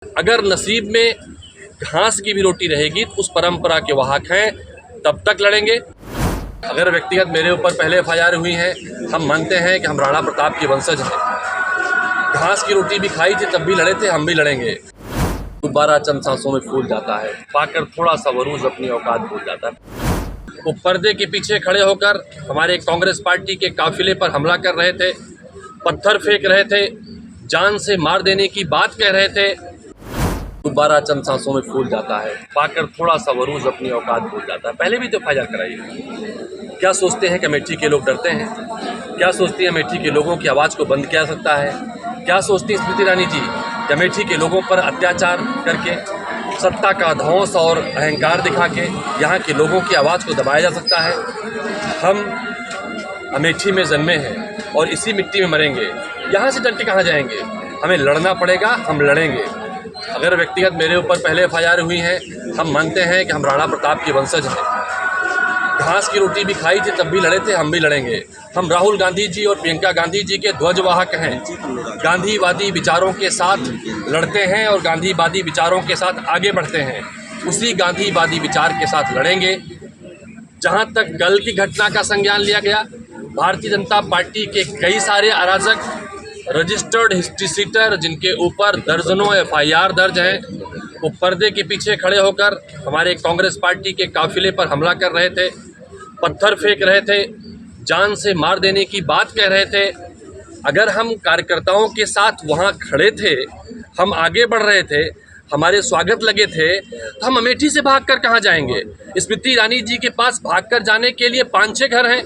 अगर नसीब में घास की भी रोटी रहेगी तो उस परंपरा के वाहक हैं, तब तक लड़ेंगे। अगर व्यक्तिगत मेरे ऊपर पहले एफआईआर हुई है, हम मानते हैं कि हम राणा प्रताप के वंशज हैं। घास की रोटी भी खाई थी तब भी लड़े थे, हम भी लड़ेंगे। दोबारा चंद सांसों में फूल जाता है, पाकर थोड़ा सा वरूज अपनी औकात भूल जाता है। वो पर्दे के पीछे खड़े होकर हमारे कांग्रेस पार्टी के काफिले पर हमला कर रहे थे, पत्थर फेंक रहे थे, जान से मार देने की बात कह रहे थे। दोबारा चंद सांसों में फूल जाता है, पाकर थोड़ा सा वरूज अपनी औकात भूल जाता है। पहले भी तो एफआईआर कराई है। क्या सोचते हैं कि अमेठी के लोग डरते हैं? क्या सोचती है अमेठी के लोगों की आवाज़ को बंद किया जा सकता है? क्या सोचती है स्मृति ईरानी जी कि अमेठी के लोगों पर अत्याचार करके, सत्ता का धौंस और अहंकार दिखा के यहाँ के लोगों की आवाज़ को दबाया जा सकता है? हम अमेठी में जन्मे हैं और इसी मिट्टी में मरेंगे। यहाँ से डर के कहाँ जाएंगे? हमें लड़ना पड़ेगा, हम लड़ेंगे। अगर व्यक्तिगत मेरे ऊपर पहले एफआईआर हुई है, हम मानते हैं कि हम राणा प्रताप के वंशज हैं। घास की रोटी भी खाई थी तब भी लड़े थे, हम भी लड़ेंगे। हम राहुल गांधी जी और प्रियंका गांधी जी के ध्वजवाहक हैं। गांधीवादी विचारों के साथ लड़ते हैं और गांधीवादी विचारों के साथ आगे बढ़ते हैं। उसी गांधीवादी विचार के साथ लड़ेंगे। जहां तक कल की घटना का संज्ञान लिया गया, भारतीय जनता पार्टी के कई सारे अराजक रजिस्टर्ड हिस्ट्री सीटर जिनके ऊपर दर्जनों एफआईआर दर्ज हैं, वो पर्दे के पीछे खड़े होकर हमारे कांग्रेस पार्टी के काफिले पर हमला कर रहे थे, पत्थर फेंक रहे थे, जान से मार देने की बात कह रहे थे। अगर हम कार्यकर्ताओं के साथ वहाँ खड़े थे, हम आगे बढ़ रहे थे, हमारे स्वागत लगे थे, तो हम अमेठी से भागकर कहाँ जाएंगे? स्मृति ईरानी जी के पास भागकर जाने के लिए 5-6 घर हैं।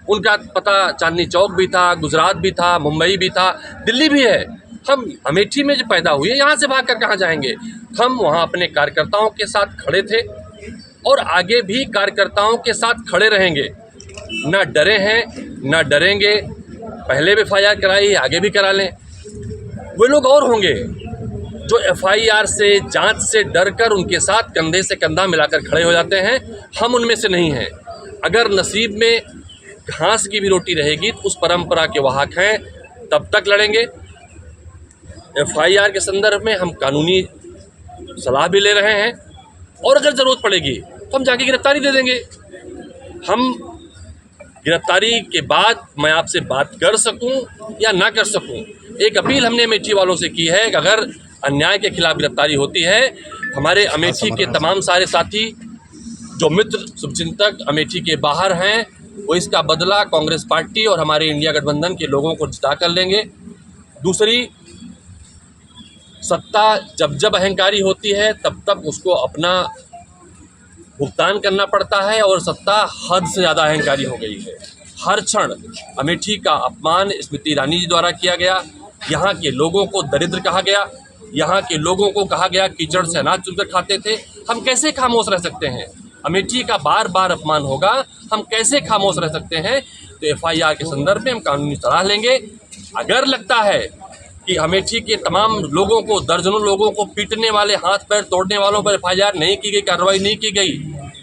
उनका पता चांदनी चौक भी था, गुजरात भी था, मुंबई भी था, दिल्ली भी है। हम अमेठी में जो पैदा हुए, यहाँ से भागकर कहाँ जाएंगे? हम वहाँ अपने कार्यकर्ताओं के साथ खड़े थे और आगे भी कार्यकर्ताओं के साथ खड़े रहेंगे। ना डरे हैं, ना डरेंगे। पहले भी एफआईआर कराई, आगे भी करा लें। वे लोग और होंगे जो एफआईआर से, जांच से डर कर उनके साथ कंधे से कंधा मिलाकर खड़े हो जाते हैं। हम उनमें से नहीं हैं। अगर नसीब में घास की भी रोटी रहेगी तो उस परंपरा के वाहक हैं, तब तक लड़ेंगे। एफआईआर के संदर्भ में हम कानूनी सलाह भी ले रहे हैं और अगर ज़रूरत पड़ेगी तो हम जाके गिरफ्तारी दे देंगे। हम गिरफ्तारी के बाद मैं आपसे बात कर सकूं या ना कर सकूं, एक अपील हमने अमेठी वालों से की है कि अगर अन्याय के खिलाफ गिरफ्तारी होती है, हमारे अमेठी के तमाम सारे साथी जो मित्र शुभचिंतक अमेठी के बाहर हैं, वो इसका बदला कांग्रेस पार्टी और हमारे इंडिया गठबंधन के लोगों को जिता कर लेंगे। दूसरी, सत्ता जब जब अहंकारी होती है तब तब उसको अपना भुगतान करना पड़ता है और सत्ता हद से ज़्यादा अहंकारी हो गई है। हर क्षण अमेठी का अपमान स्मृति ईरानी जी द्वारा किया गया। यहाँ के लोगों को दरिद्र कहा गया, यहाँ के लोगों को कहा गया कीचड़ से अनाज चुनकर खाते थे। हम कैसे खामोश रह सकते हैं? अमेठी का बार बार अपमान होगा, हम कैसे खामोश रह सकते हैं? तो एफआईआर के संदर्भ में हम कानूनी सलाह लेंगे। अगर लगता है कि अमेठी के तमाम लोगों को, दर्जनों लोगों को पीटने वाले, हाथ पैर तोड़ने वालों पर एफआईआर नहीं की गई, कार्रवाई नहीं की गई,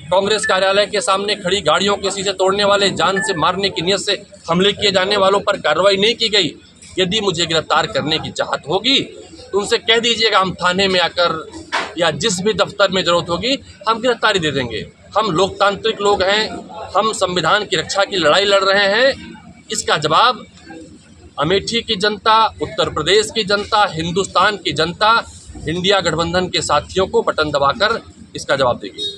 कांग्रेस कार्यालय के सामने खड़ी गाड़ियों के शीशे तोड़ने वाले, जान से मारने की नीयत से हमले किए जाने वालों पर कार्रवाई नहीं की गई, यदि मुझे गिरफ्तार करने की चाहत होगी तो उनसे कह दीजिएगा, हम थाने में आकर या जिस भी दफ्तर में ज़रूरत होगी हम गिरफ्तारी दे देंगे। हम लोकतांत्रिक लोग हैं, हम संविधान की रक्षा की लड़ाई लड़ रहे हैं। इसका जवाब अमेठी की जनता, उत्तर प्रदेश की जनता, हिंदुस्तान की जनता, इंडिया गठबंधन के साथियों को बटन दबाकर इसका जवाब देगी।